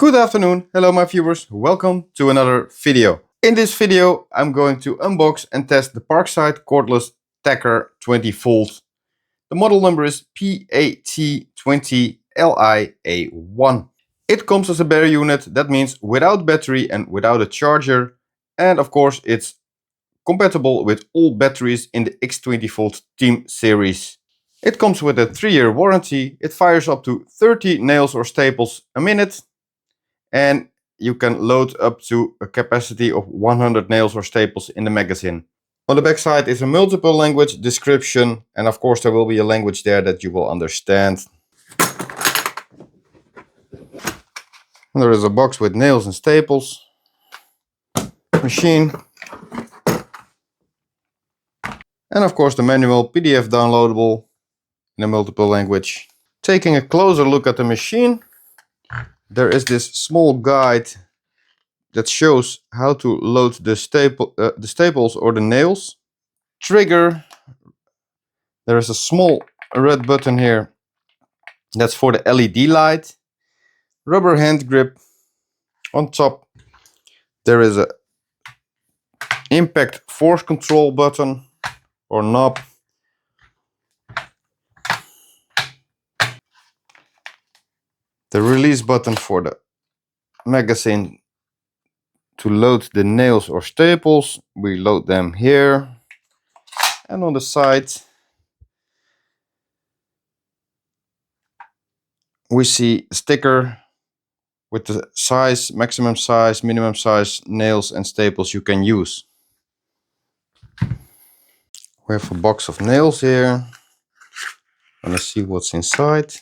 Good afternoon, hello my viewers, welcome to another video. In this video I'm going to unbox and test the PARKSIDE cordless tacker 20 volt. The model number is PAT20LIA1. It comes as a bare unit, that means without battery and without a charger, and of course it's compatible with all batteries in the X20 volt Team series. It comes with a 3-year warranty, it fires up to 30 nails or staples a minute, and you can load up to a capacity of 100 nails or staples in the magazine. On the back side is a multiple language description, and of course there will be a language there that you will understand. And there is a box with nails and staples, machine, and of course the manual PDF downloadable in a multiple language. Taking a closer look at the machine, there is this small guide that shows how to load the staples or the nails. Trigger, there is a small red button here, that's for the LED light. Rubber hand grip. On top there is a impact force control button or knob. The release button for the magazine to load the nails or staples. We load them here. And on the side we see a sticker with the size, maximum size, minimum size nails and staples you can use. We have a box of nails here. Let's see what's inside.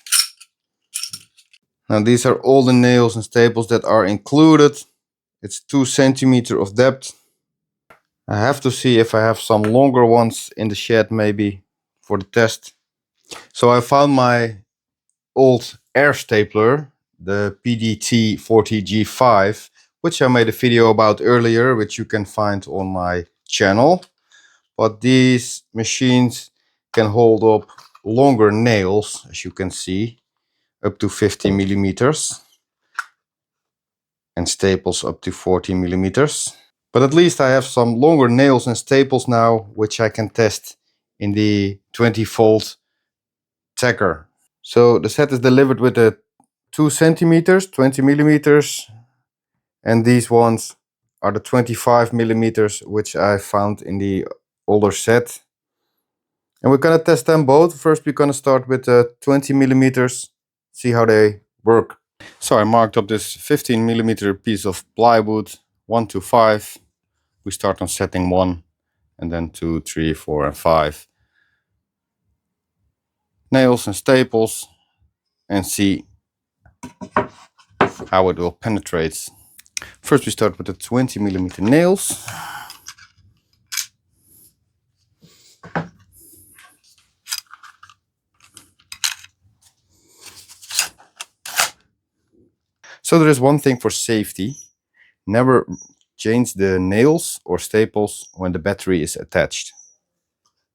Now these are all the nails and staples that are included. It's 2 centimeters of depth. I have to see if I have some longer ones in the shed maybe for the test. So I found my old air stapler, the PDT40G5, which I made a video about earlier, which you can find on my channel. But these machines can hold up longer nails, as you can see, up to 50 millimeters. And staples up to 40 millimeters. But at least I have some longer nails and staples now, which I can test in the 20 volt tacker. So the set is delivered with a 2 centimeters, 20 millimeters, and these ones are the 25 millimeters, which I found in the older set. And we're gonna test them both. First we're gonna start with the 20 millimeters, see how they work. So I marked up this 15 millimeter piece of plywood, 1 to 5. We start on setting 1 and then 2, 3, 4 and 5. Nails and staples and see how it will penetrate. First we start with the 20 millimeter nails. So there is one thing for safety. Never change the nails or staples when the battery is attached.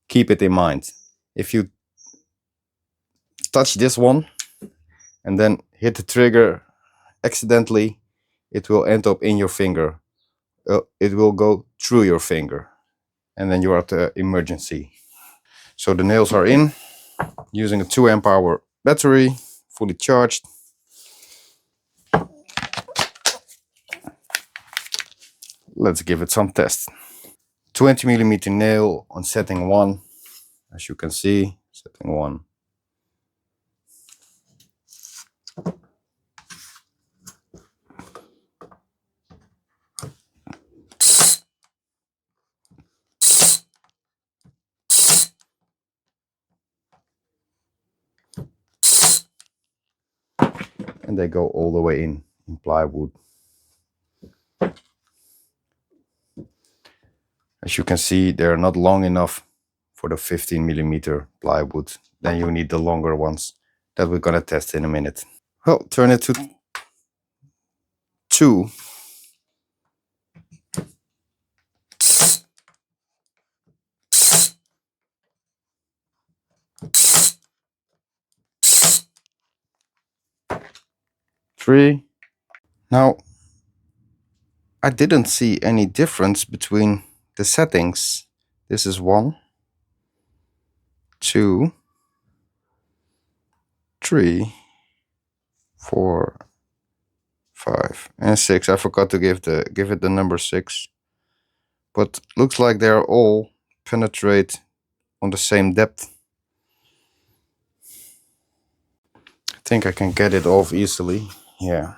Keep it in mind. If you touch this one and then hit the trigger accidentally, it will end up in your finger. It will go through your finger and then you're at the emergency. So the nails are in, using a 2 amp hour battery, fully charged. Let's give it some test. 20 millimeter nail on setting 1, as you can see, setting 1. And they go all the way in plywood. As you can see, they're not long enough for the 15 millimeter plywood. Then you need the longer ones that we're gonna test in a minute. Well, turn it to 2. Three, Now, I didn't see any difference between the settings. This is 1, 2, 3, 4, 5, and 6. I forgot to give it the number 6. But looks like they're all penetrate on the same depth. I think I can get it off easily. Yeah.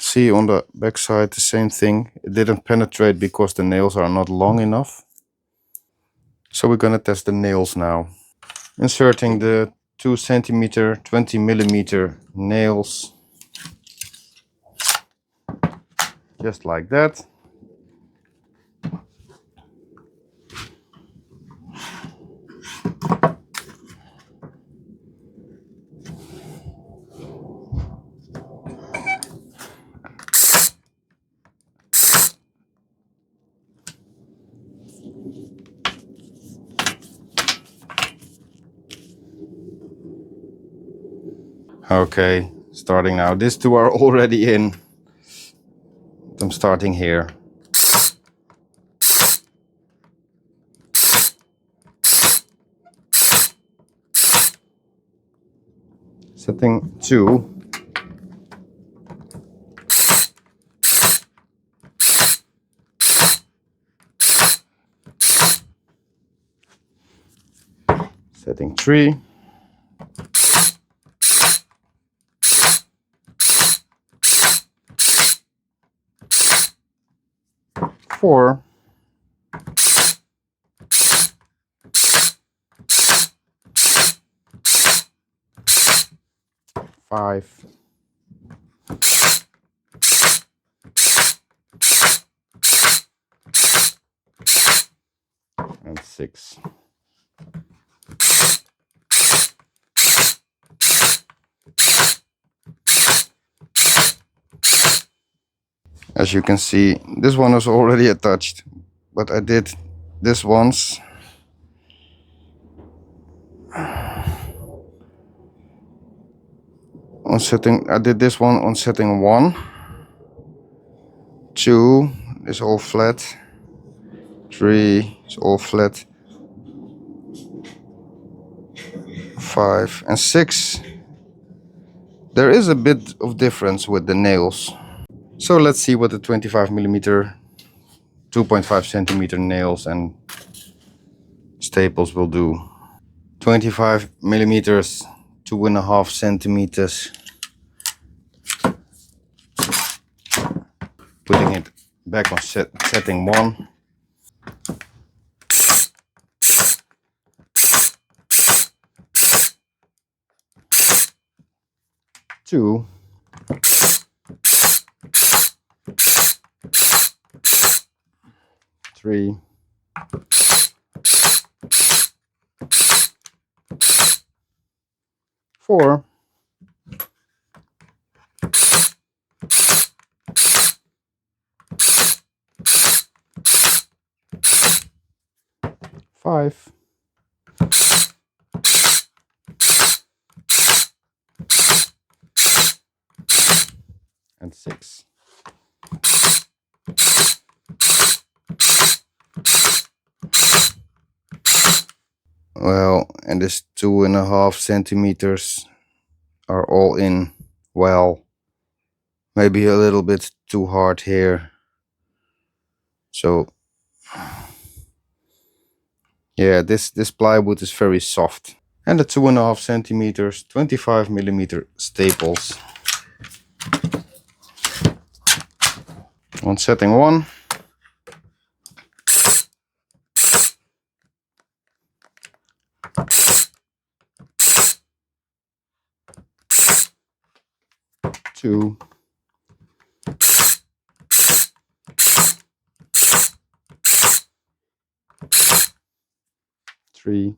See on the back side the same thing. It didn't penetrate because the nails are not long enough. So we're gonna test the nails now. Inserting the 2 centimeter 20 millimeter nails, just like that. Okay, starting now. These two are already in. I'm starting here. Setting 2. Setting 3. Four. 5. And 6. As you can see, this one is already attached, but I did this once. I did this one on setting 1. 2 is all flat. 3 is all flat. 5 and 6. There is a bit of difference with the nails. So let's see what the 25 millimeter, 2.5 centimeter nails and staples will do. 25 millimeters, 2.5 centimeters. Putting it back on setting 1. 2. 3. 4. 5. And 6. Well, and this 2.5 centimeters are all in well. Maybe a little bit too hard here. So yeah, this plywood is very soft. And the 2.5 centimeters, 25 millimeter staples. On setting 1. 2. 3.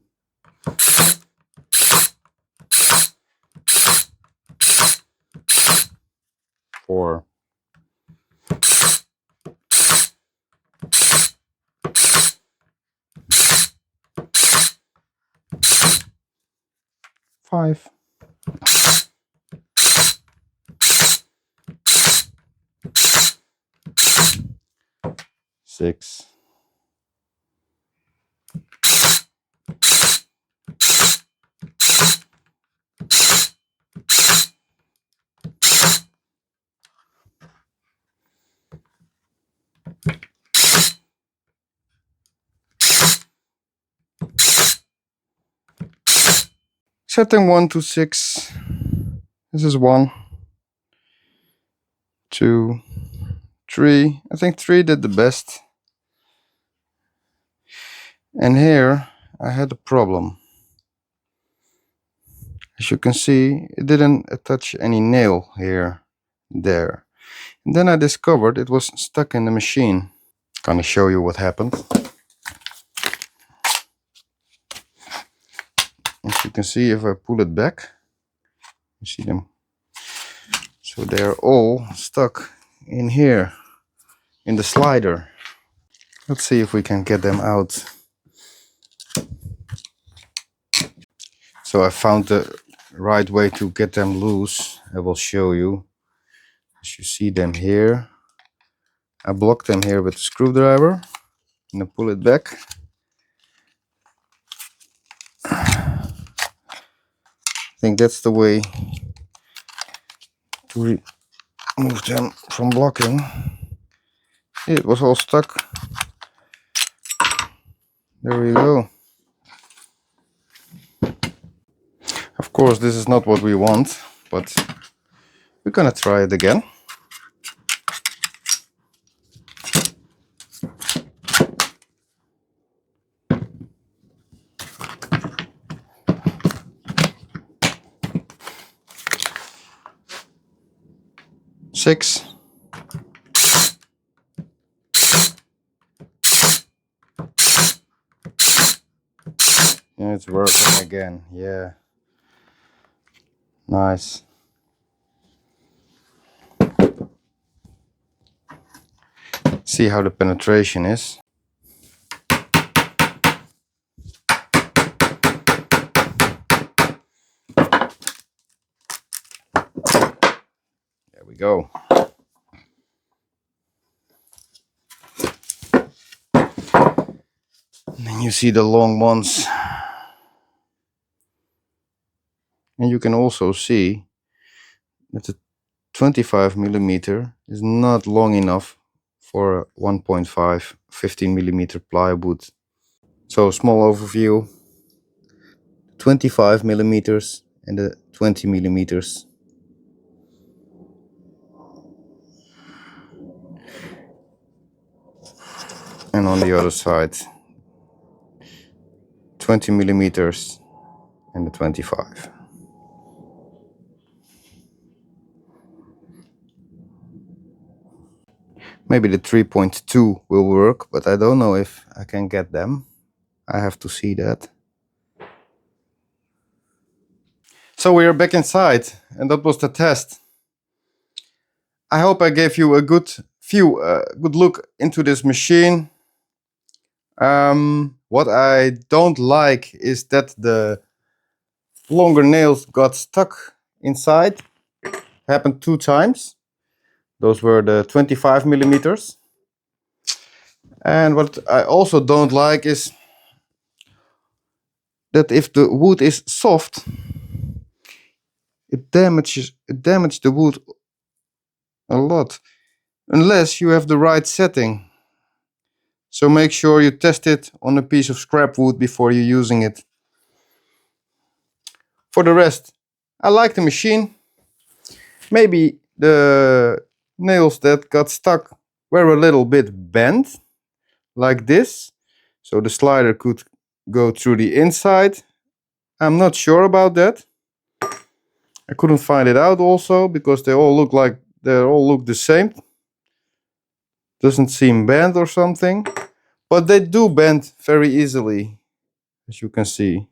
4. 5. 6. Setting 1 to 6. This is 1, 2, 3. I think 3 did the best. And here I had a problem. As you can see, it didn't attach any nail here, there. And then I discovered it was stuck in the machine. Gonna show you what happened. As you can see, if I pull it back, you see them. So they're all stuck in here, in the slider. Let's see if we can get them out. So I found the right way to get them loose. I will show you. As you see them here, I block them here with the screwdriver and I pull it back. I think that's the way to remove them from blocking. It was all stuck. There we go. Of course, this is not what we want, but we're gonna try it again. Six. Yeah, it's working again. Yeah. Nice. See how the penetration is. There we go. And then you see the long ones. And you can also see that the 25 millimeter is not long enough for a 1.5 15 millimeter plywood. So small overview, 25 millimeters and the 20 millimeters. And on the other side, 20 millimeters and the 25. Maybe the 3.2 will work, but I don't know if I can get them. I have to see that. So we are back inside, and that was the test. I hope I gave you a good good look into this machine. What I don't like is that the longer nails got stuck inside. Happened 2 times. Those were the 25 millimeters. And what I also don't like is that if the wood is soft, it damages the wood a lot, unless you have the right setting. So make sure you test it on a piece of scrap wood before you're using it. For the rest, I like the machine. Maybe the nails that got stuck were a little bit bent, like this. So the slider could go through the inside. I'm not sure about that. I couldn't find it out also because they all look the same. Doesn't seem bent or something, but they do bend very easily, as you can see.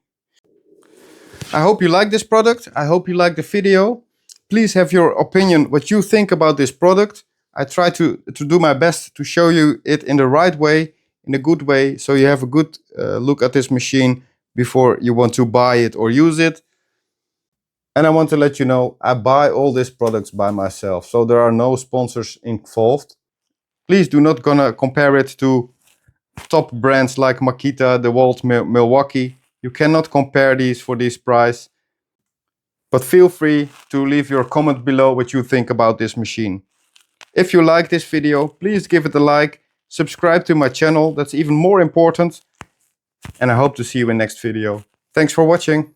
I hope you like this product. I hope you like the video. Please have your opinion, what you think about this product. I try to do my best to show you it in the right way, in a good way, so you have a good look at this machine before you want to buy it or use it. And I want to let you know, I buy all these products by myself, so there are no sponsors involved. Please do not gonna compare it to top brands like Makita, DeWalt, Milwaukee. You cannot compare these for this price. But feel free to leave your comment below what you think about this machine. If you like this video, please give it a like, subscribe to my channel, that's even more important. And I hope to see you in next video. Thanks for watching.